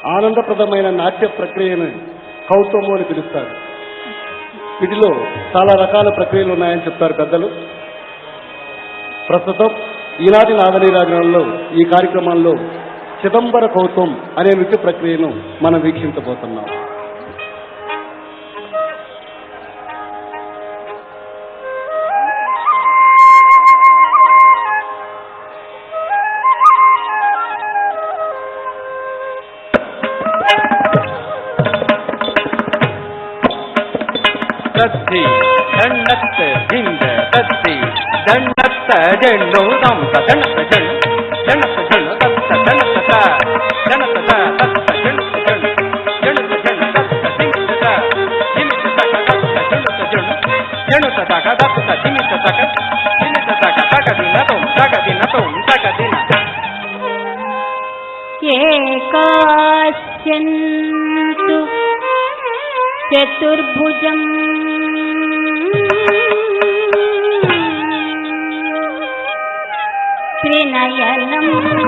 ఆనందప్రదమైన నాట్య ప్రక్రియను కౌతుము అని పిలుస్తారు. వీటిలో చాలా రకాల ప్రక్రియలు ఉన్నాయని చెప్తారు పెద్దలు. ప్రస్తుతం ఈనాటి నాదనీరాజనంలో ఈ కార్యక్రమంలో చిదంబర కౌతుం అనే నృత్య ప్రక్రియను మనం వీక్షించబోతున్నాం. तद्धि दण्डत्त धिंद तद्धि दण्डत्त जण्णो दंत दण्डत जण् दण्डत जण् तत्त दण्डत ता दण्डत ता तत्त जण्णत जण् जण्णत जण् तत्त धिंत ता धिमित तक तत्त जण्णत जण् जण्णत तक तत्त धिमित तक तक दिनतों तक दिन एकास्यन्तु चतुर्भुजम्